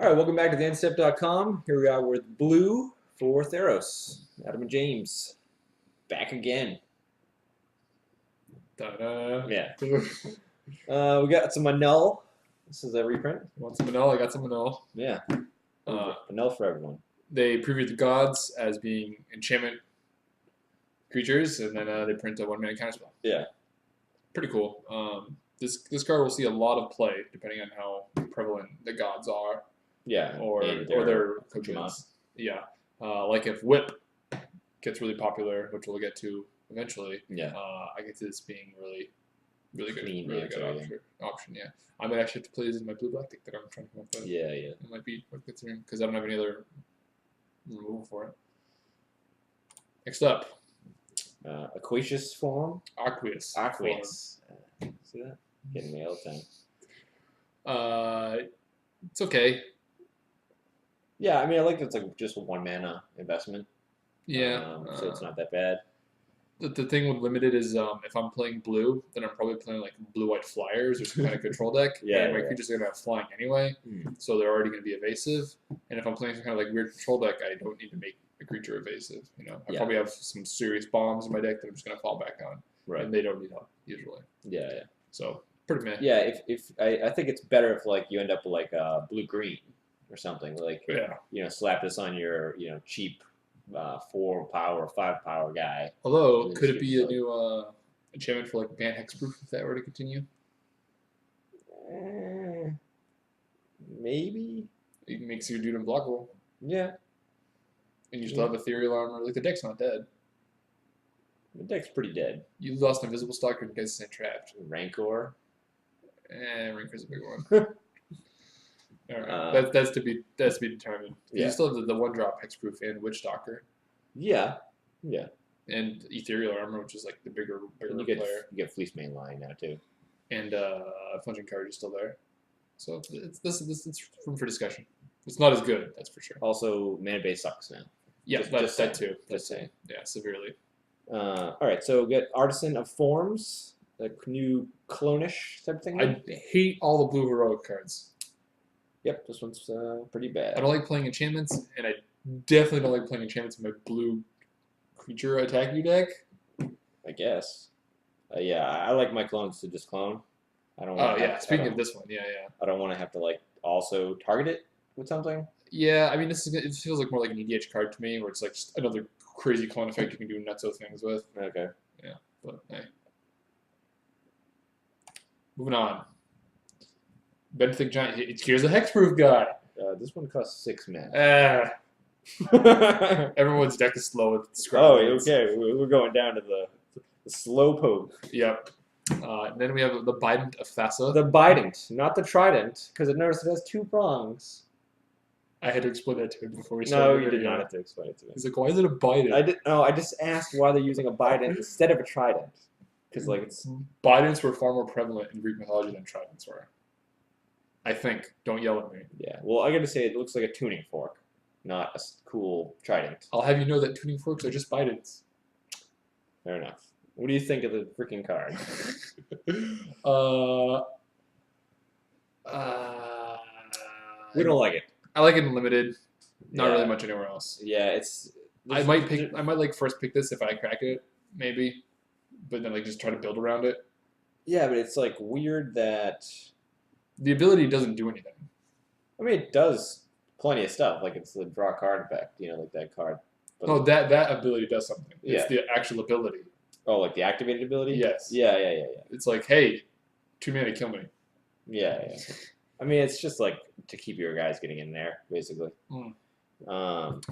All right, welcome back to Theendstep.com. Here we are with Blue for Theros. Adam and James, back again. Ta-da. Yeah. We got some Manel. This is a reprint. Want some Manel? I got some Manel. Yeah. Uh, Manel for everyone. They previewed the gods as being enchantment creatures, and then they print a one-mana counterspell. Yeah. Pretty cool. This card will see a lot of play depending on how prevalent the gods are, Yeah. or their equivalents. Yeah. Like if Whip gets really popular, which we'll get to eventually. Yeah. I get to this being really good, Clean really answer, good option. Yeah. I might actually have to play this in my blue-black deck that I'm trying to come up with. Yeah. It might be worth considering because I don't have any other removal for it. Next up, Aquatious form. Aqueous. See that? Getting me all the time. It's okay. Yeah, I mean, I like that it's like just a 1 mana investment. Yeah. So it's not that bad. The thing with limited is if I'm playing blue, then I'm probably playing like blue-white flyers or some kind of control deck. Yeah, and my yeah. creatures are gonna have flying anyway, so they're already gonna be evasive. And if I'm playing some kind of like weird control deck, I don't need to make a creature evasive. You know, I probably have some serious bombs in my deck that I'm just gonna fall back on, Right. and they don't need help usually. Yeah. So pretty meh. Yeah, if I think it's better if like you end up with like blue-green or something, like slap this on your cheap 4 power, 5 power guy. Although, could it be a new enchantment for like ban hexproof if that were to continue? Maybe. It makes your dude unblockable. Yeah. And you still have ethereal armor. Like the deck's not dead. The deck's pretty dead. You lost Invisible Stalker and you guys stay trapped. Rancor. Rancor's a big one. All right, that's to be determined. Yeah. You still have the 1-drop hexproof and Witch Stalker. Yeah. And ethereal armor, which is like the bigger And you player. get Fleece Mainline now too. And Funging Card is still there. So it's room for discussion. It's not as good, that's for sure. Also, mana base sucks now. Yeah, that too. Just saying. Yeah, severely. All right, so we got Artisan of Forms, the new clone-ish type thing. I hate all the blue heroic cards. Yep, this one's pretty bad. I don't like playing enchantments, and I definitely don't like playing enchantments in my blue creature attack you deck. I guess. Yeah, I like my clones to just clone. I don't. Speaking of this one, I don't want to have to like also target it with something. Yeah, I mean, it feels like more like an EDH card to me, where it's like just another crazy clone effect you can do nutso things with. Okay. Yeah, but hey. Moving on. Benthic Giant. Here's a hexproof guy. This one costs 6 mana. Everyone's deck is slow with okay. We're going down to the slow poke. Yep. And then we have the Bident of Thassa. The Bident, not the Trident, because I noticed it has 2 prongs. I had to explain that to him before we started. No, you did not have to explain it to me. He's like, why is it a Bident? I just asked why they're using a Bident instead of a Trident. Because like it's Bidents were far more prevalent in Greek mythology than Tridents were. I think. Don't yell at me. Yeah. Well, I got to say it looks like a tuning fork, not a cool Trident. I'll have you know that tuning forks are just Bidents. Fair enough. What do you think of the freaking card? We don't like it. I like it in limited. Not really much anywhere else. Yeah, I might like first pick this if I crack it, maybe, but then like just try to build around it. Yeah, but it's like weird that the ability doesn't do anything. I mean, it does plenty of stuff. Like it's the draw card effect, like that card. But no, that ability does something. Yeah. It's the actual ability. Oh, like the activated ability? Yes. Yeah. It's like, hey, 2 mana, kill me. Yeah. I mean, it's just like to keep your guys getting in there, basically.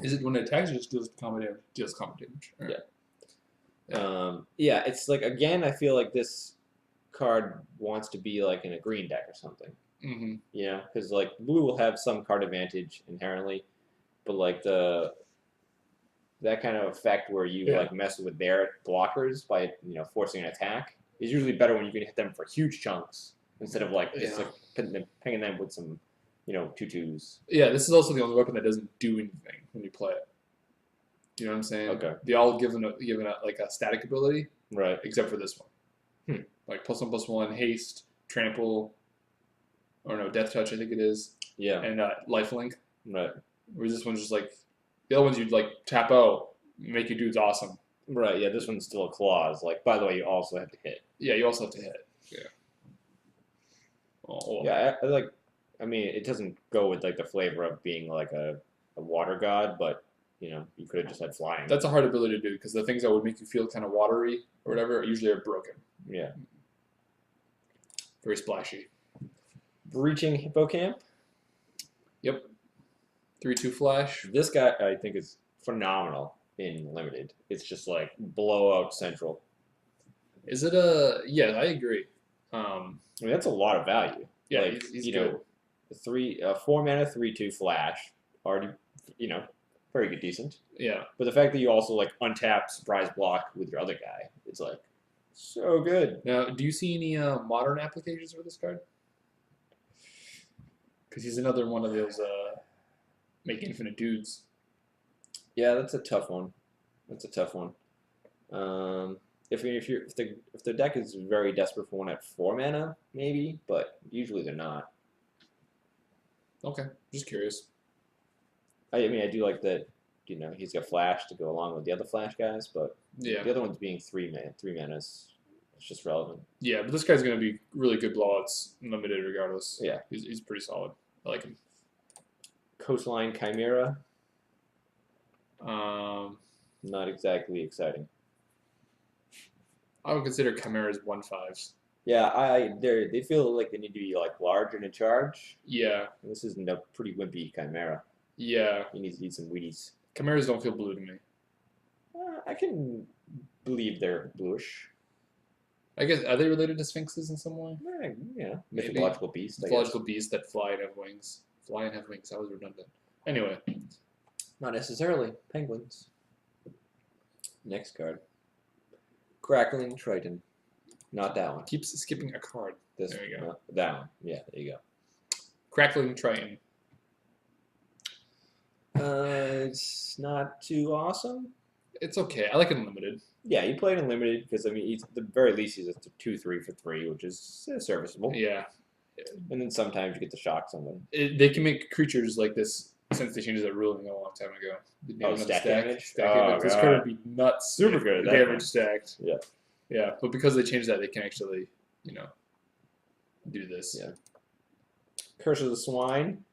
Is it when it attacks, it just deals combat damage? Deals combat damage. Right. Yeah. It's like, again, I feel like this card wants to be like in a green deck or something. Mm-hmm. Because like blue will have some card advantage inherently, but like that kind of effect where you like mess with their blockers by forcing an attack is usually better when you can hit them for huge chunks instead of like just like pinging them with some 2/2s. Yeah, this is also the only weapon that doesn't do anything when you play it. You know what I'm saying? Okay. They all given like a static ability, right? Except for this one. Like +1/+1 haste, trample. or no, Death Touch, I think it is, Yeah. and Lifelink. Right. Whereas this one's just like the other ones you'd like tap out, make your dudes awesome. Right. Yeah. This one's still a clause. Like, by the way, you also have to hit. Yeah, you also have to hit. Yeah. Oh, Yeah. I like. I mean, it doesn't go with like the flavor of being like a water god, but you could have just had flying. that's a hard ability to do because the things that would make you feel kind of watery or whatever usually are broken. Yeah. Very splashy. Breaching Hippocamp. Yep. 3/2 flash. This guy I think is phenomenal in limited. It's just like blowout central. Is it a? Yeah, I agree. I mean, that's a lot of value. Yeah, like, he's good. 4 mana 3/2 flash already, very good, decent. Yeah. But the fact that you also like untap surprise block with your other guy, it's like so good. Now, do you see any modern applications for this card? Because he's another one of those make infinite dudes. Yeah, that's a tough one. If the deck is very desperate for one at 4 mana, maybe, but usually they're not. Okay, just curious. I mean, I do like that. He's got flash to go along with the other flash guys, but Yeah. the other one's being 3 manas. It's just relevant. Yeah, but this guy's going to be really good blowouts, limited regardless. Yeah. He's pretty solid. I like him. Coastline Chimera, Um, not exactly exciting. I would consider Chimeras 1/5s. Yeah, they feel like they need to be like large and in charge. Yeah, And this isn't a pretty wimpy Chimera. yeah. He needs to eat some Wheaties. Chimeras don't feel blue to me. I can believe they're bluish. I guess, are they related to sphinxes in some way? Yeah, Maybe. mythological beast. I guess. Mythological beasts that fly and have wings. Fly and have wings. That was redundant. Anyway, Not necessarily penguins. Next card. Crackling Triton. Not that one. keeps skipping a card. This There you go. no, that one. Yeah, there you Crackling Triton. go. It's not too awesome. It's okay. I like it unlimited. Yeah, you played in limited because I mean, at the very least he's a 2/3 for 3, which is serviceable. Yeah. And then sometimes you get to shock someone. They can make creatures like this since they changed that ruling a long time ago. Stack damage? Stack Oh, damage. This God. card would be nuts. Super good at that damage one. stacked. Yeah. Yeah, but because they changed that, they can actually, do this. Yeah. Curse of the Swine.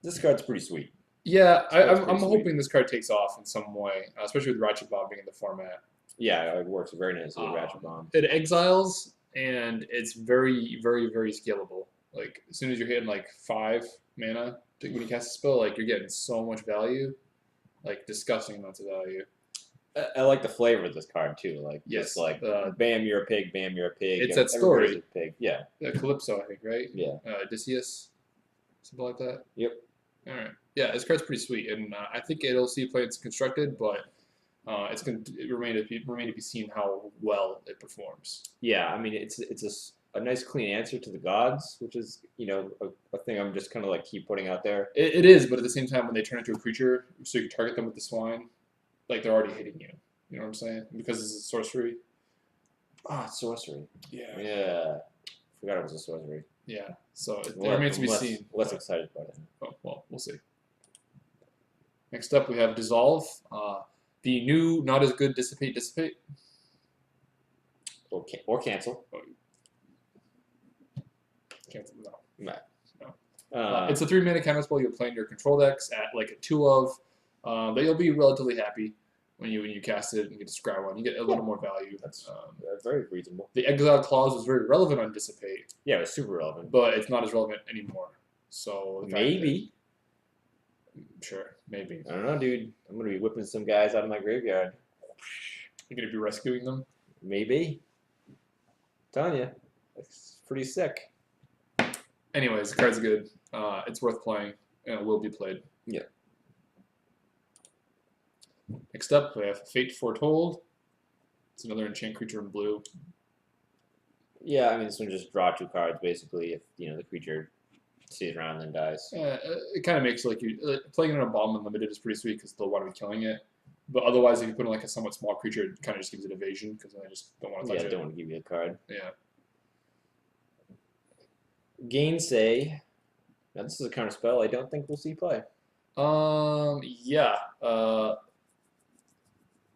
This card's pretty sweet. Yeah, That's I'm pretty sweet. hoping this card takes off in some way, especially with Ratchet Bomb being in the format. Yeah, it works very nicely with Ratchet Bomb. It exiles, and it's very, very, very scalable. Like, as soon as you're hitting, 5 mana when you cast a spell, you're getting so much value. Disgusting amounts of value. I like the flavor of this card too. Yes, bam, you're a pig. Bam, you're a pig. It's that story. Everybody's a pig. Yeah. Calypso, I think, right? Yeah. Odysseus, something like that. Yep. All right. Yeah, this card's pretty sweet, and I think it'll see play it's constructed, but it's going to remain to be seen how well it performs. Yeah. I mean, it's a nice clean answer to the gods, which is a thing I'm just kind of keep putting out there. It is, but at the same time, when they turn into a creature, so you can target them with the swine, they're already hitting you. You know what I'm saying? Because this is sorcery. Ah, it's sorcery. Yeah. Yeah. Forgot it was a sorcery. Yeah. So it remains to be seen. Less excited about it. Oh, well, we'll see. Next up, we have Dissolve. The new, not as good Dissipate. Or cancel. Cancel. No. No. It's a 3-mana counterspell you'll play in your control decks at a 2 of. But you'll be relatively happy when you cast it and get to scry one. You get a little more value. That's very reasonable. The exile clause was very relevant on Dissipate, Yeah, it was super relevant. but it's not as relevant anymore. So Maybe. Sure, maybe. I don't know, dude. I'm gonna be whipping some guys out of my graveyard. You're gonna be rescuing them. Maybe. I'm telling you, it's pretty sick. Anyways, the card's good. It's worth playing, and it will be played. Yeah. Next up, we have Fate Foretold. It's another enchant creature in blue. Yeah, I mean, this one just draw 2 cards basically. If the creature stays around and then dies. It kind of makes playing it on a bomb unlimited is pretty sweet because they'll want to be killing it. But otherwise, if you put in a somewhat small creature, it kind of just gives it evasion because they just don't want to touch Yeah, it. don't want to give you a card. Yeah. Gainsay. Now this is a counter spell I don't think we'll see play. Yeah.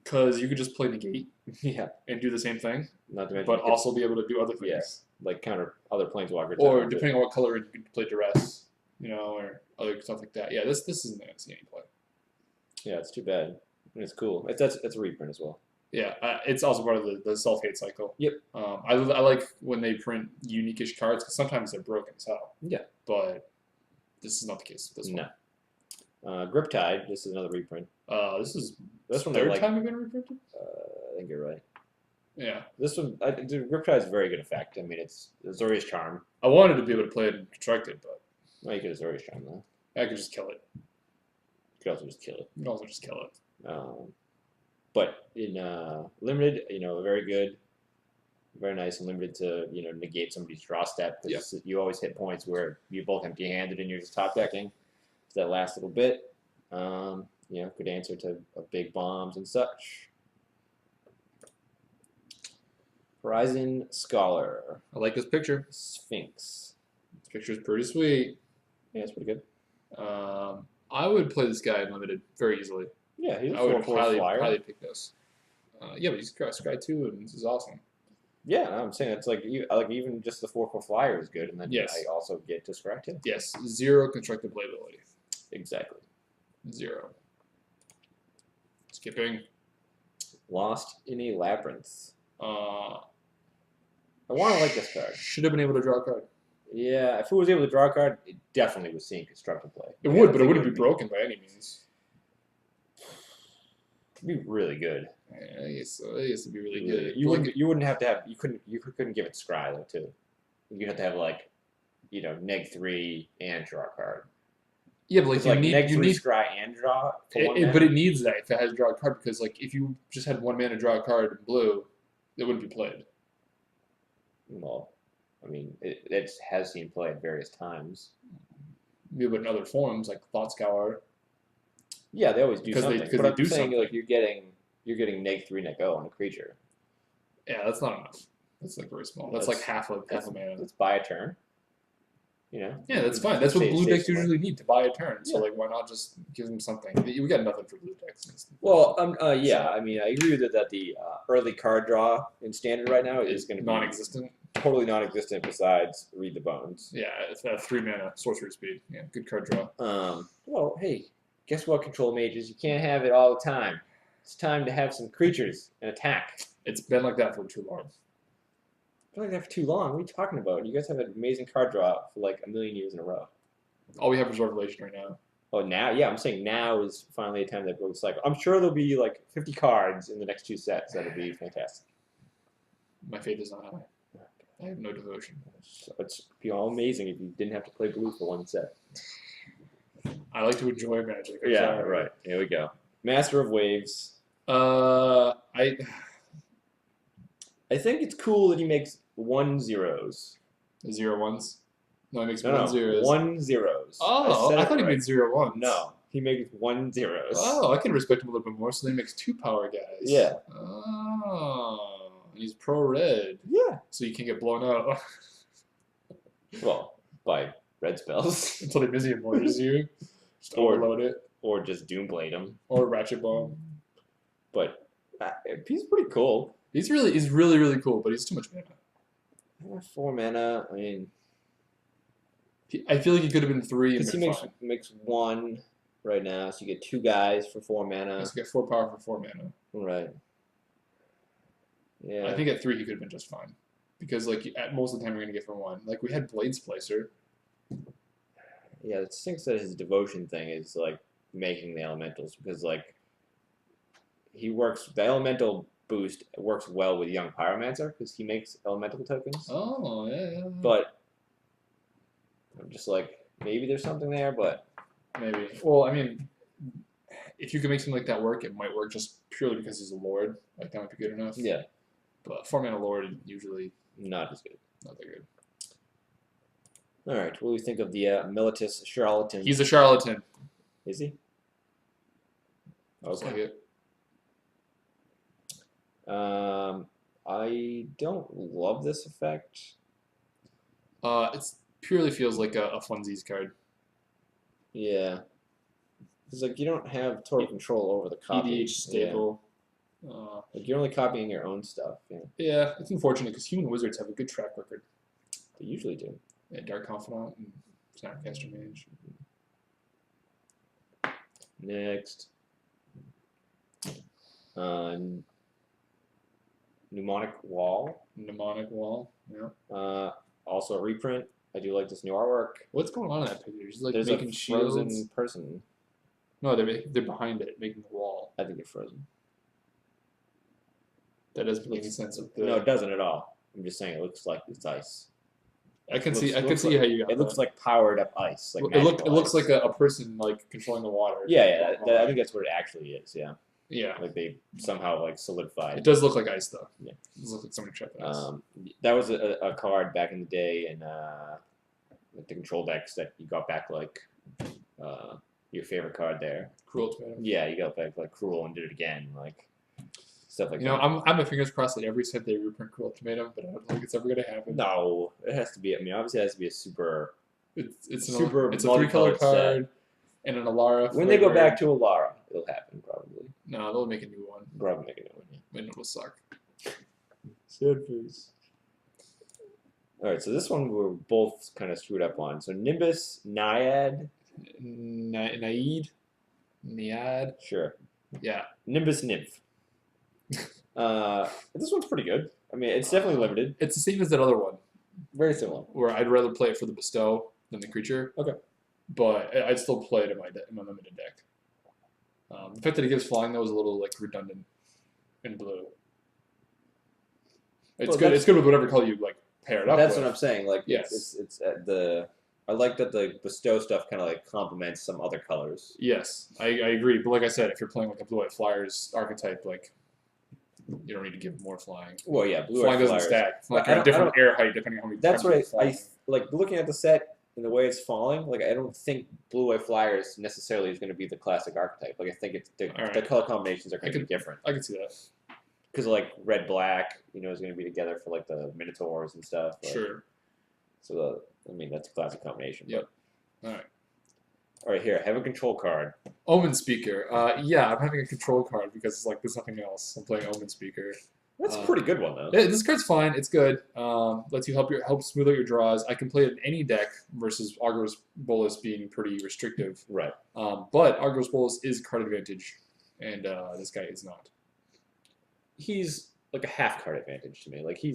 Because you could just play negate Yeah. and do the same thing, Not to mention, but also be able to do other things. yeah, like counter other planeswalkers. Or depending on what color, you could play duress, or other stuff like that. Yeah, this isn't going to see any play. Yeah, it's too bad. And it's cool. That's a reprint as well. Yeah, it's also part of the self-hate cycle. Yep. I like when they print unique-ish cards because sometimes they're broken as hell. Yeah. But this is not the case with this one. No. Griptide. This is another reprint. This is This one third time we've been reprinted. I think you're right. Yeah. This one, Griptide is a very good effect. I mean, it's Azorius Charm. I wanted to be able to play it in constructed, but Well, you could Azorius Charm though. I could just kill it. You could also just kill it. You can also just kill it. But in limited, very good, very nice and limited to negate somebody's draw step because you always hit points where you're both empty-handed and you're just top decking. So that last little bit, good answer to big bombs and such. Horizon Scholar. I like this picture. Sphinx. This picture is pretty sweet. Yeah, it's pretty good. I would play this guy in limited very easily. Yeah, he's a I would 4/4 flyer. highly pick this. Yeah, but he's Scry too, and this is awesome. Yeah, I'm saying it's like even just the 4/4 flyer is good, and then Yes. I also get to Scry too. Yes, 0 constructed playability. Exactly. 0. Skipping. Lost in a Labyrinth. Uh, I want to like this card. Should have been able to draw a card. Yeah, if it was able to draw a card, it definitely was seeing constructed play. It would, but it wouldn't be broken by any means. It'd be really good. I guess it'd be really good. You wouldn't have to have you couldn't give it Scry though too. You'd have to have like, -3 and draw a card. Yeah, but like you -3 need Scry and draw. For one but it needs that if it has draw a card because like if you just had 1 mana draw a card in blue, it wouldn't be played. Well, I mean, it has seen play at various times. Yeah, but in other forms like Thought Scour. Yeah, they always do something. Because but they I'm do saying something. like you're getting -3 -0 on a creature. Yeah, that's not enough. That's like very small. That's like half a mana. Let's buy a turn. Yeah, that's fine. That's what blue decks usually need to buy a turn. So like, why not just give them something? We got nothing for blue decks. Well, yeah. I mean, I agree with that the early card draw in standard right now is going to be non-existent. Totally non-existent. Besides, read the bones. Yeah, it's that 3 mana sorcery speed. Yeah, good card draw. Well, hey, guess what, control mages? You can't have it all the time. It's time to have some creatures and attack. It's been like that for too long. It's been like that for too long. What are you talking about? You guys have an amazing card draw for like a million years in a row. All we have is Revelation right now. Oh, now? Yeah, I'm saying now is finally a time that broke the cycle. I'm sure there'll be like 50 cards in the next 2 sets. That'll be fantastic. My faith is not high. I have no devotion. So it'd be all amazing if you didn't have to play blue for 1 set. I like to enjoy Magic. Right. Here we go. Master of Waves. I think it's cool that he makes 1/0s. 0/1s. No, he makes No, 1/0s. 1/0s. Oh, I thought he made 0/1s. No, he makes 1/0s. Oh, I can respect him a little bit more. So then he makes 2 power guys. Yeah. Oh, he's pro red. Yeah. So you can get blown out Well, by red spells. until they busy mortars you. Just Or- overload it. Or just Doomblade him. Or Ratchet Bomb. But he's pretty cool. He's really cool, but he's too much mana. 4 mana. I mean, I feel like he could have been 3 and because he been makes fine. makes 1 right now, so you get 2 guys for 4 mana. Let's get 4 power for 4 mana. Right. Yeah. I think at 3 he could have been just fine. Because like at most of the time you're gonna get for 1. Like we had Blade Splicer. Yeah, it stinks that his devotion thing is like making the elementals because like the elemental boost works well with young pyromancer because he makes elemental tokens. Oh yeah. But I'm just like maybe there's something there, but Maybe. Well, I mean, if you can make something like that work, it might work just purely because he's a lord. Like that might be good enough. yeah, But 4 mana lord usually not as good. not that good. All right, what do we think of the Militus Charlatan? He's a charlatan. Is he? Looks like it. I don't love this effect. It's purely feels like a funsies card. Yeah. It's like you don't have total control over the copy. EDH staple. Like you're only copying your own stuff. Yeah. Yeah, it's unfortunate because human wizards have a good track record. They usually do. Yeah, Dark Confidant and Snapcaster Mage. Next. Mnemonic Wall. Mnemonic Wall. Yeah. Also a reprint. I do like this new artwork. What's going on in that picture? She's like There's making a shields. frozen person. No, they're behind it, making the wall. I think they're frozen. That doesn't make any sense. No, it doesn't at all. I'm just saying it looks like it's ice. I can see how you got it. It looks like powered up ice. Like it looks like a person like controlling the water. Yeah. I think that's what it actually is. Yeah. Yeah. Like they somehow like solidified. It does look like ice though. Yeah. It does look like somebody trapped ice. That was a card back in the day in like the control decks that you got back like your favorite card there. Cruel Tomato. Yeah, you got back like Cruel and did it again, like stuff like that. I'm my fingers crossed that every set they reprint Cruel Tomato, but I don't think it's ever gonna happen. No, it has to be. I mean, obviously, it has to be a super. It's a 3-color card and an Alara. When they go back to Alara, it'll happen probably. No, they'll make a new one. Probably make a new one. And it'll suck. Sad face. All right, so this one we're both kind of screwed up on. So Nimbus Naiad. Naiad. Sure. Yeah. Nimbus Nymph. This one's pretty good. I mean, it's definitely limited. It's the same as that other one. Very similar. Where I'd rather play it for the bestow than the creature. Okay. But I'd still play it in my limited deck. The fact that it gives flying though is a little like redundant in blue. It's good. It's good with whatever color you like pair it up. That's with. what I'm saying. Like, yes, it's the. I like that the bestow stuff kind of like complements some other colors. Yes, I agree. But like I said, if you're playing like a blue-white flyers archetype, like you don't need to give more flying. Well, yeah, flying doesn't stack. Like a different air height depending on how many. That's what I like. Looking at the set and the way it's falling, like I don't think blue-white flyers necessarily is going to be the classic archetype. Like I think it's the color combinations are going to be different. I can see that. Because like red black, is going to be together for like the Minotaurs and stuff. Like, sure. So I mean that's a classic combination. Yep. All right. All right, here I have a control card. Omen Speaker. Yeah, I'm having a control card because it's like there's nothing else. I'm playing Omen Speaker. That's a pretty good one though. This card's fine. It's good. Lets you help smooth out your draws. I can play it in any deck versus Argos Bolus being pretty restrictive. Right. But Argos Bolus is card advantage, and this guy is not. He's like a half card advantage to me. Like he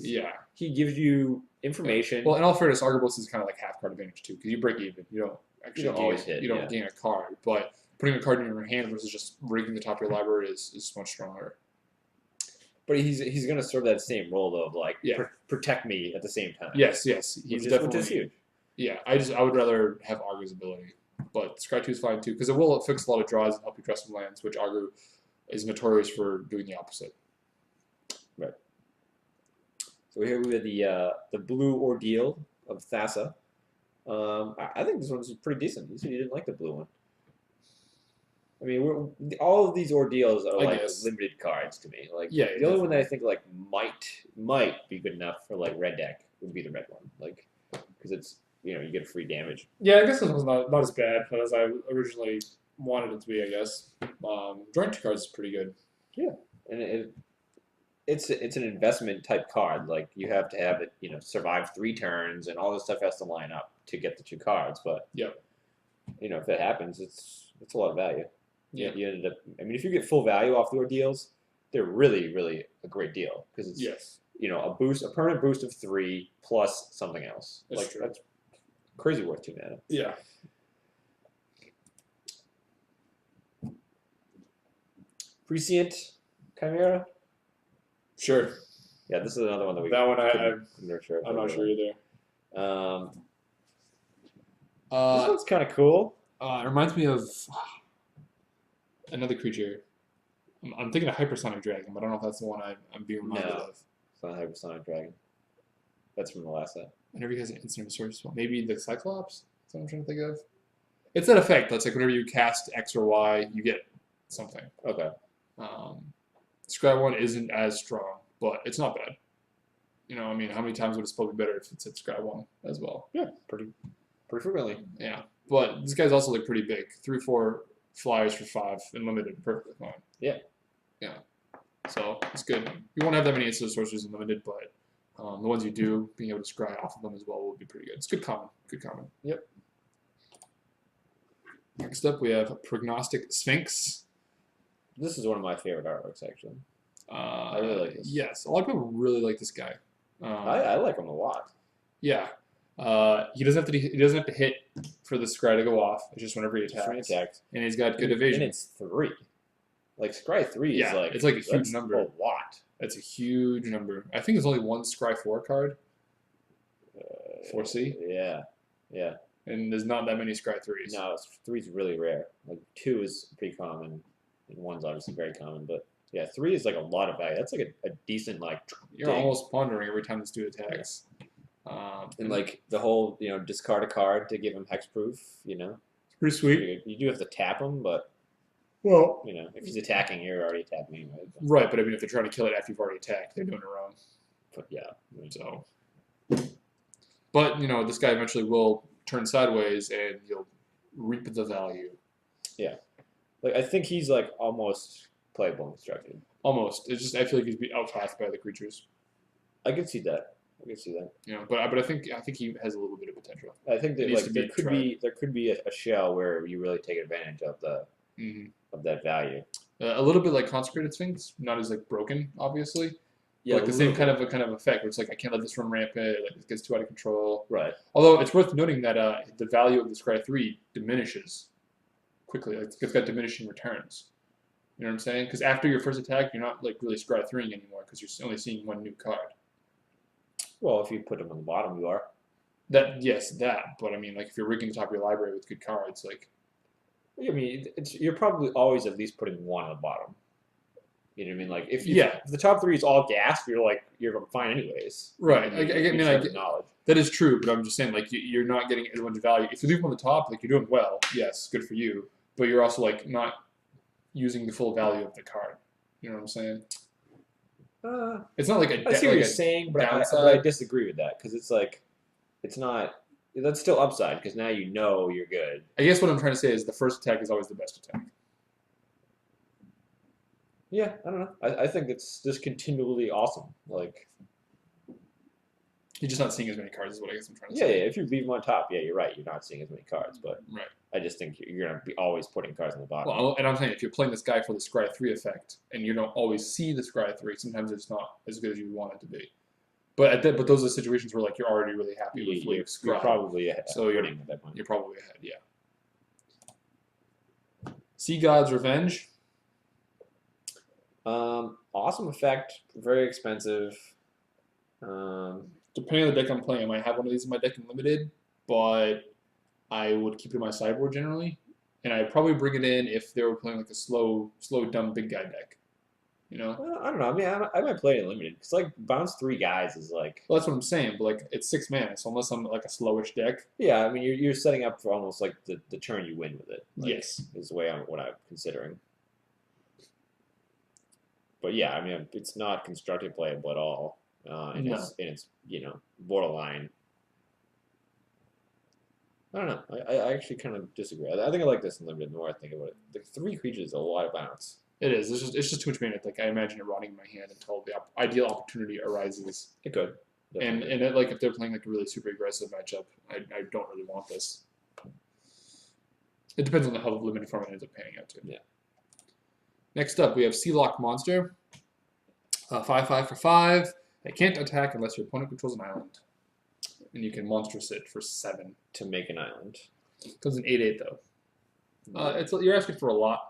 gives you information. Well, in all fairness, Argos Bolus is kind of like half card advantage too because you break even. You don't actually always hit. You don't gain a card, but putting a card in your hand versus just rigging the top of your library is much stronger. But he's going to serve that same role though of like protect me at the same time. Yes, he's definitely which is huge. Yeah, I would rather have Argo's ability, but Scry 2 is fine too because it will fix a lot of draws and help you draw some lands, which Argo is notorious for doing the opposite. Right. So here we have the Blue Ordeal of Thassa. I think this one's pretty decent. You said you didn't like the blue one. I mean, all of these ordeals are like limited cards to me. Like, the only one that I think like might be good enough for like red deck would be the red one. Like, because it's you get free damage. Yeah, I guess this one's not as bad as I originally wanted it to be. I guess drawing 2 cards is pretty good. Yeah, and it's an investment type card. Like you have to have it survive 3 turns and all this stuff has to line up to get the 2 cards. But if that happens, it's a lot of value. Yeah. You ended up. I mean, if you get full value off the ordeals, they're really, really a great deal because it's a permanent boost of 3 plus something else. That's crazy worth 2 mana. Yeah. Prescient Chimera. Sure. Yeah, this is another one that we. That one I'm not sure either. This one's kind of cool. It reminds me of another creature. I'm thinking of Hypersonic Dragon, but I don't know if that's the one I'm being reminded of. It's not Hypersonic Dragon. That's from the last set. Whenever he has an instant resource, maybe the Cyclops? That's what I'm trying to think of. It's that effect. That's like whenever you cast X or Y, you get something. Okay. Scry 1 isn't as strong, but it's not bad. You know, I mean, how many times would a spell be better if it said scry 1 as well? Yeah, pretty frequently. Yeah, but this guy's also like pretty big. 3/4 flyers for 5 and limited, perfectly fine. Yeah. Yeah. So it's good. You won't have that many instant sorceries in limited, but the ones you do, being able to scry off of them as well will be pretty good. It's good common. Good common. Yep. Next up, we have Prognostic Sphinx. This is one of my favorite artworks, actually. I really like this. Yes, a lot of people really like this guy. I like him a lot. Yeah. He doesn't have to hit for the scry to go off. It's just whenever he attacks. And he's got good evasion. And it's 3. Like scry 3 is like it's like a huge number. A lot. That's a huge number. I think there's only one scry 4 card. 4C. Yeah. Yeah. And there's not that many scry 3s. No, 3 is really rare. Like 2 is pretty common, and 1's obviously very common. But yeah, 3 is like a lot of value. That's like a decent like. You're almost pondering every time this dude attacks. Yeah. And like the whole discard a card to give him hexproof. It's pretty sweet. You do have to tap him, but well, if he's attacking, you're already attacking anyway. Right, but I mean, if they're trying to kill it after you've already attacked, they're doing it wrong. But yeah, so. But this guy eventually will turn sideways, and you'll reap the value. Yeah, like I think he's like almost playable and constructed. Almost. It's just I feel like he's being outclassed by the creatures. I can see that. But I think he has a little bit of potential. I think that there could be a shell where you really take advantage of the of that value. A little bit like Consecrated Sphinx, not as like broken, obviously. Yeah, like the same kind of effect where it's like I can't let this run rampant, like it gets too out of control. Right. Although it's worth noting that the value of the Scry 3 diminishes quickly. Like it's got diminishing returns. You know what I'm saying? Because after your first attack, you're not like really Scry 3ing anymore because you're only seeing one new card. Well, if you put them on the bottom, you are. That. But I mean, like if you're rigging the top of your library with good cards, like. I mean, you're probably always at least putting one on the bottom. You know what I mean? Like if the top 3 is all gas, you're fine anyways. Right. Knowledge. That is true, but I'm just saying like you're not getting as much value. If you leave them on the top, like you're doing well. Yes, good for you. But you're also like not using the full value of the card. You know what I'm saying? It's not like I see what you're saying, but I disagree with that because it's like it's not. That's still upside because now you're good. I guess what I'm trying to say is the first attack is always the best attack. Yeah, I don't know. I think it's just continually awesome. Like you're just not seeing as many cards is what I guess I'm trying to say. say. Yeah, if you leave them on top, yeah, you're right. You're not seeing as many cards, but right. I just think you're going to be always putting cards on the bottom. Well, and I'm saying if you're playing this guy for the Scry 3 effect and you don't always see the Scry 3, sometimes it's not as good as you want it to be. But those are the situations where like you're already really happy with what you've You're probably ahead. So you're probably ahead, yeah. Sea God's Revenge. Awesome effect, very expensive. Depending on the deck I'm playing, I might have one of these in my deck in limited, but I would keep it in my sideboard generally, and I'd probably bring it in if they were playing like a slow, dumb big guy deck. Well, I don't know. I mean, I might play it in limited because like bounce 3 guys is like. Well, that's what I'm saying. But like it's 6 mana, so unless I'm like a slowish deck. Yeah, I mean you're setting up for almost like the turn you win with it. Like, yes, is the way what I'm considering. But yeah, I mean it's not constructive playable at all, and it's borderline. I don't know. I actually kind of disagree. I think I like this in limited more. I think about it. The 3 creatures is a lot of bounce. It is. It's just too much mana. Like I imagine it rotting in my hand until the ideal opportunity arises. It could. Definitely. And like if they're playing like a really super aggressive matchup, I don't really want this. It depends on how the limited format ends up panning out too. Yeah. Next up, we have Sealock Monster. 5/5 for 5. They can't attack unless your opponent controls an island. And you can monstrous it for 7. To make an island. Comes in 8/8 though. You're asking for a lot.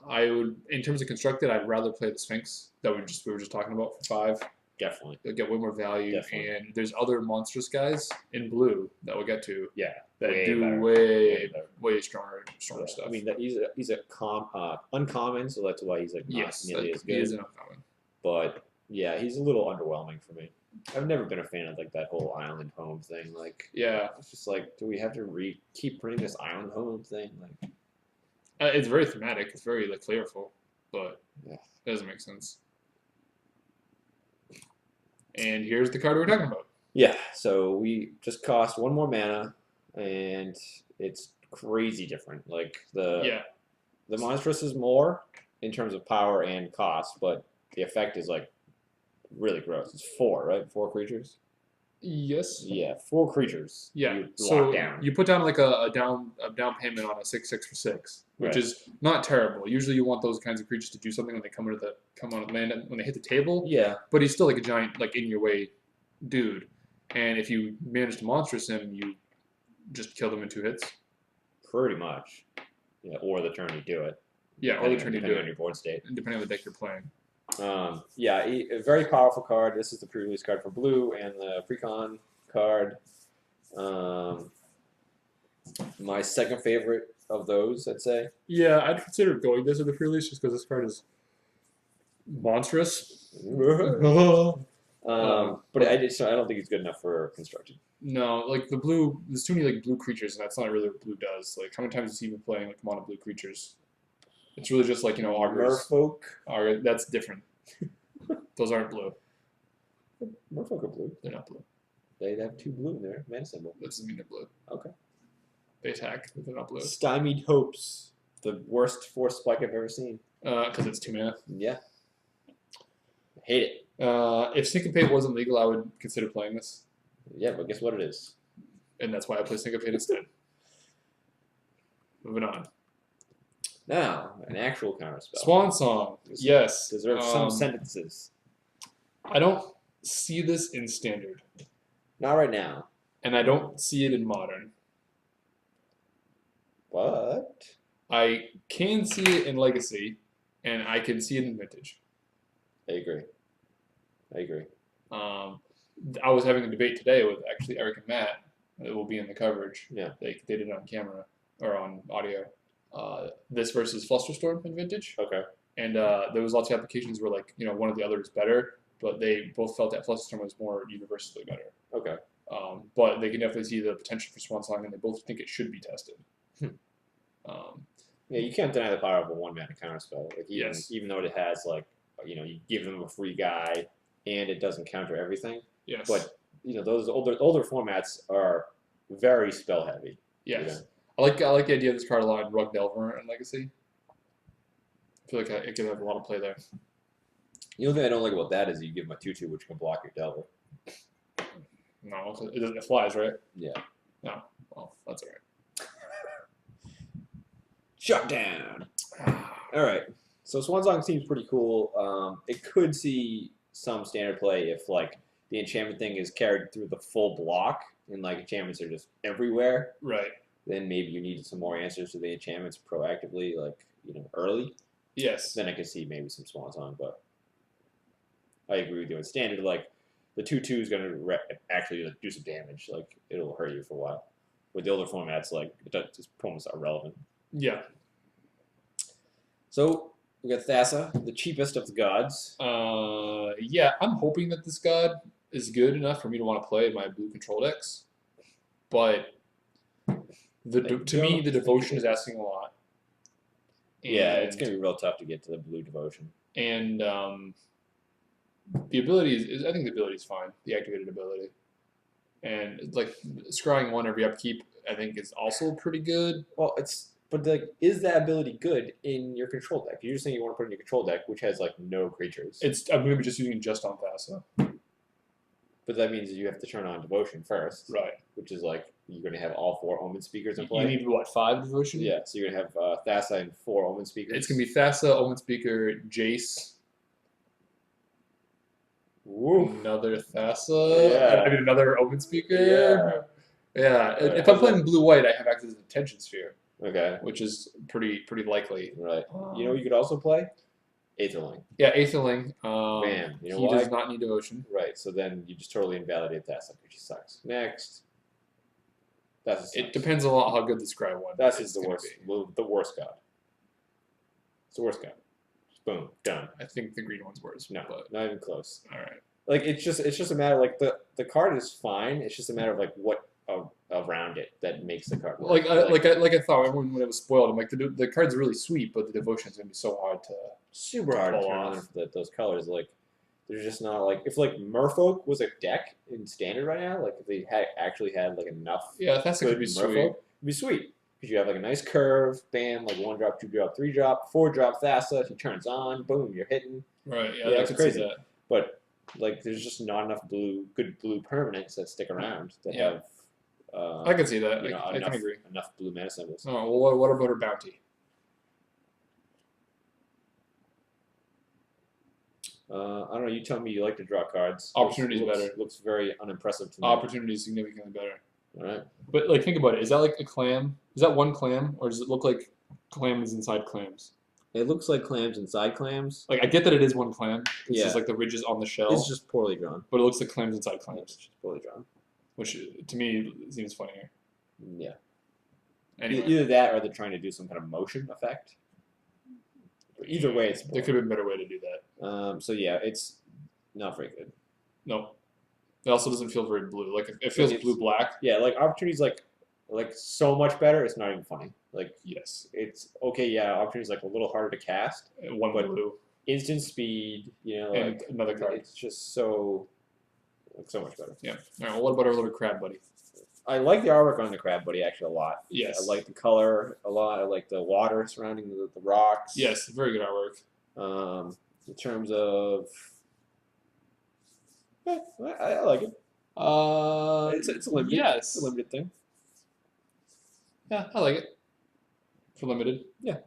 I would, in terms of constructed, I'd rather play the Sphinx that we were just talking about for 5. Definitely. They'll get way more value, Definitely. And there's other monstrous guys in blue that we'll get to. Yeah, that do better. way stronger stuff. I mean, he's a uncommon, so that's why he's like not nearly as good. He is an uncommon. But yeah, he's a little underwhelming for me. I've never been a fan of like that whole island home thing. Like, yeah, it's just like, do we have to keep printing this island home thing? Like, it's very thematic. It's very like flavorful, but yeah, it doesn't make sense. And here's the card we're talking about. Yeah, so we just cost 1 more mana, and it's crazy different. Like Yeah. the monstrous is more in terms of power and cost, but the effect is like really gross. It's 4, right? 4 creatures. Yes. Yeah, 4 creatures. Yeah. You So lock down. you put down like a down payment on a 6/6 for 6, which Right. is not terrible. Usually you want those kinds of creatures to do something when they come on land when they hit the table. Yeah, But he's still like a giant like in your way dude. And if you manage to monstrous him, you just kill them in 2 hits. pretty much. Yeah, or the turn you do it. Yeah, or the turn you do depending on it, your board state. depending on the deck you're playing. Yeah, a very powerful card. This is the pre-release card for blue and the precon card. My second favorite of those, I'd say. Yeah, I'd consider going this as the pre-release just because this card is monstrous. But I don't think it's good enough for constructed. No, like the blue, there's too many like blue creatures, and that's not really what blue does. Like how many times do you see people playing like mono blue creatures? It's really just like augurs. Merfolk. That's different. Those aren't blue. Merfolk are blue. They're not blue. They have 2 blue in their mana symbol. That doesn't mean they're blue. Okay. They attack, but they're not blue. Stymied Hopes. The worst force spike I've ever seen. Because it's 2 mana. Yeah. I hate it. If Syncopate wasn't legal, I would consider playing this. Yeah, but guess what it is? And that's why I play Syncopate instead. Moving on. Now, an actual counterspell. Swan Song. Yes. Deserves some sentences. I don't see this in Standard. Not right now. And I don't see it in Modern. But I can see it in Legacy, and I can see it in Vintage. I agree. I was having a debate today with actually Eric and Matt. It will be in the coverage. Yeah. They did it on camera or on audio. This versus Flusterstorm in Vintage. Okay. And there was lots of applications where one of the other is better, but they both felt that Flusterstorm was more universally better. Okay. But they can definitely see the potential for Swan Song, and they both think it should be tested. Yeah, you can't deny the power of a 1-mana counterspell. Like even though it has you give them a free guy and it doesn't counter everything. Yes. But those older formats are very spell heavy. Yes. I like the idea of this card a lot in Rug Delver and Legacy. I feel like it could have a lot of play there. The only thing I don't like about that is you give them a 2/2 which can block your Delver. No, it flies, right? Yeah. No. Well, that's all right. Shut down. All right. So Swan Song seems pretty cool. It could see some standard play if the enchantment thing is carried through the full block and enchantments are just everywhere. Right. Then maybe you need some more answers to the enchantments proactively, early. Yes. Then I could see maybe some Swan Song, but I agree with you. In standard, the 2/2 is going to actually do some damage. It'll hurt you for a while. With the older formats, it's almost irrelevant. Yeah. So we got Thassa, the cheapest of the gods. Yeah, I'm hoping that this god is good enough for me to want to play in my blue control decks, but to me the devotion is asking a lot. Yeah, it's gonna be real tough to get to the blue devotion. And the ability is I think the ability is fine, the activated ability, and scrying 1 every upkeep I think is also pretty good. Well, is that ability good in your control deck? You're just saying you want to put it in your control deck, which has no creatures. I'm going to be just using it just on Thassa. But that means you have to turn on devotion first, Right? Which is you're going to have all 4 Omen speakers in play. You need what, 5 devotion? Yeah, so you're going to have Thassa and 4 Omen speakers. It's going to be Thassa, Omen Speaker, Jace. Woo. Another Thassa. Yeah. I mean another Omen Speaker. Yeah. If I'm playing blue white, I have access to the Tension Sphere. Okay. Which is pretty likely. Right. You could also play Aetherling. Yeah, Aetherling. Bam. He does not need devotion. Right. So then you just totally invalidate Thassa, which sucks. Next. It depends a lot how good the Scry one. That's the worst. The worst god. It's the worst god. Boom. Done. I think the green one's worse. No, but not even close. All right. It's just a matter the card is fine. It's just a matter of what around it that makes the card work. I thought when it was spoiled, I'm the card's really sweet, but the devotion is gonna be so hard to super hard to turn on those colors. there's just not like if like Merfolk was a deck in standard right now, like if they had actually had like enough Yeah, that's good could be Merfolk, sweet. it'd be sweet. Because you have like a nice curve, bam, like 1 drop, 2 drop, 3 drop, 4 drop Thassa. If he turns on, boom, you're hitting. Right. Yeah, Yeah, I it's could crazy. see that. But like, there's just not enough good blue permanents that stick around to Yeah. have. I could see that. You know, I can agree. enough blue mana symbols. Oh, well, what about her bounty? I don't know. You tell me. You like to draw cards. Opportunity's better. Looks very unimpressive to me. Opportunity is significantly better. All right. But like, think about it. Is that like a clam? Is that one clam, or does it look like clams inside clams? It looks like clams inside clams. Like, I get that it is one clam. It's Yeah. just like the ridges on the shell. It's just poorly drawn. But it looks like clams inside It's clams, just poorly drawn. which to me seems funnier. Yeah. Anyway, Either that or they're trying to do some kind of motion effect. Either way, it's there poor. could have been a better way to do that. So yeah, it's not very good. No, it also doesn't feel very blue. Like it feels blue black. Yeah, like opportunities like so much better. It's not even funny. Like Yes, it's okay. Yeah, opportunities like a little harder to cast. one But blue Instant speed. You know, and like another card. it's just so much better. Yeah. All right. Well, what about our little crab buddy? I like the artwork on the crab buddy actually a lot. Yes. I like the color a lot. I like the water surrounding the rocks. Yes, very good artwork. In terms of, I like it. It's a limited. Yes. It's a limited thing. Yeah, I like it. For limited. Yeah.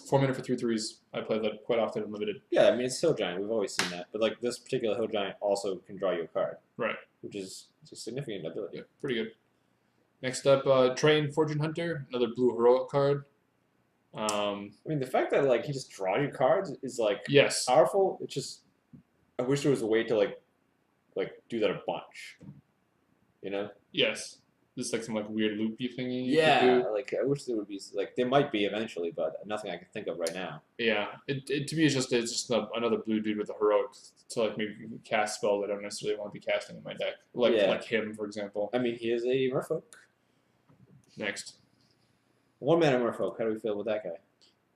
4 mana for 3/3s. I play that quite often in limited. Yeah, I mean it's Hill Giant. We've always seen that, but like this particular Hill Giant also can draw you a card. Right. Which is a significant ability. Yeah, pretty good. Next up, Train Fortune Hunter, another blue heroic card. I mean the fact that like he just draws you cards is like Yes. powerful. It's just I wish there was a way to like do that a bunch. You know? Yes. This is like some like weird loopy thingy. you could Yeah, do. like I wish there would be like there might be eventually, but nothing I can think of right now. Yeah. It to me it's just another blue dude with a heroic to like maybe cast spells I don't necessarily want to be casting in my deck. Like Yeah. like him, for example. I mean he is a Merfolk. Next. 1 mana Merfolk. How do we feel with that guy?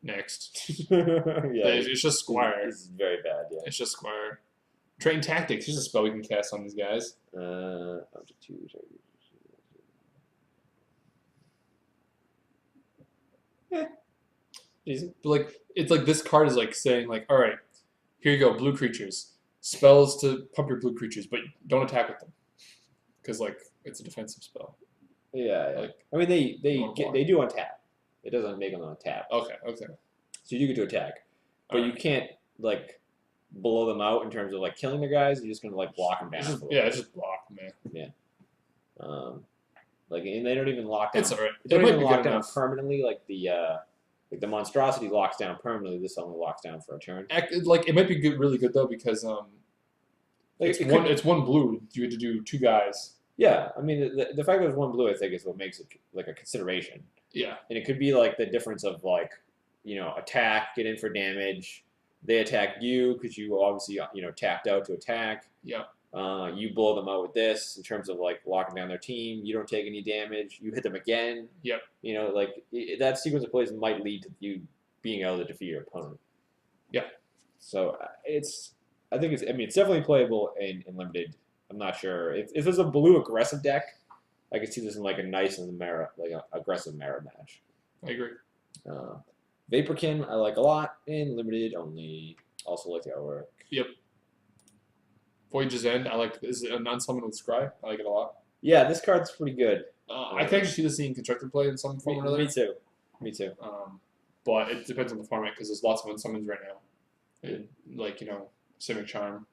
Next. Yeah, It's just Squire. This is very bad. Yeah. It's just Squire. Train Tactics. Here's a spell we can cast on these guys. Object 2. Decent. But like it's like this card is like saying like, all right, here you go, blue creatures. Spells to pump your blue creatures, but don't attack with them, because like it's a defensive spell. Yeah, yeah. Like I mean they Or block. they do untap. It doesn't make them untap. okay. So you get to attack, but you Alright. can't like blow them out in terms of like killing their guys. You're just gonna like block them down. It's for just, a little yeah, bit. it's just block, man. Like and they don't even lock down. It's alright. They It don't might even be lock good down enough. permanently. Like the monstrosity locks down permanently. This only locks down for a turn. Like it might be good, really good though, because Like, it's it one could- it's one blue. You had to do 2 guys. Yeah, I mean the fact that there's 1 blue, I think, is what makes it like a consideration. Yeah. And it could be like the difference of like, attack, get in for damage. They attack you because you obviously tapped out to attack. Yeah. You blow them out with this in terms of like locking down their team. You don't take any damage. You hit them again. Yep. That sequence of plays might lead to you being able to defeat your opponent. Yeah. So I think it's definitely playable in limited. I'm not sure if there's a blue aggressive deck. I could see this in like a nice and Mara, like an aggressive Mara match. I agree. Vaporkin I like a lot in limited only. Also like the artwork. Voyage's End. I like. Is it a non-summon with Scry? I like it a lot. Yeah, this card's pretty good. I can actually see this being constructed play in some form or another. Me too. Me too. But it depends on the format because there's lots of unsummons right now. Like Civic Charm.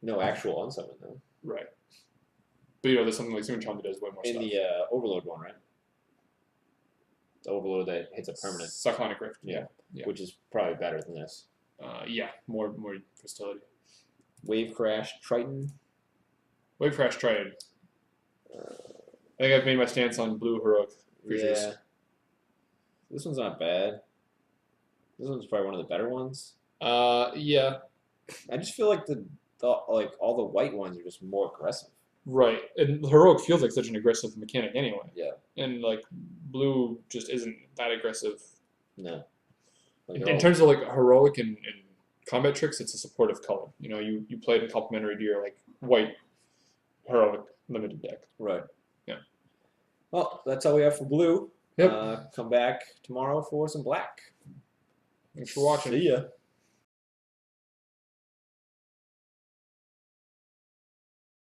No actual unsummon though. Right. But there's something like Civic Charm that does way more In stuff. the Overload one, right? The Overload that hits a permanent. Cyclonic Rift. Yeah. Yeah. Which is probably better than this. Yeah. More versatility. Wave Crash Triton. Wave Crash Triad. I think I've made my stance on blue heroic creatures. Yeah. This one's not bad. This one's probably one of the better ones. Yeah. I just feel like like all the white ones are just more aggressive. Right. And heroic feels like such an aggressive mechanic anyway. Yeah. And like blue just isn't that aggressive. No. Like In terms of like heroic and combat tricks, it's a supportive color. You know, you play it complementary to your like white heroic limited deck. right. Yeah. Well, that's all we have for blue. Yep. Come back tomorrow for some black. Thanks for watching. See ya.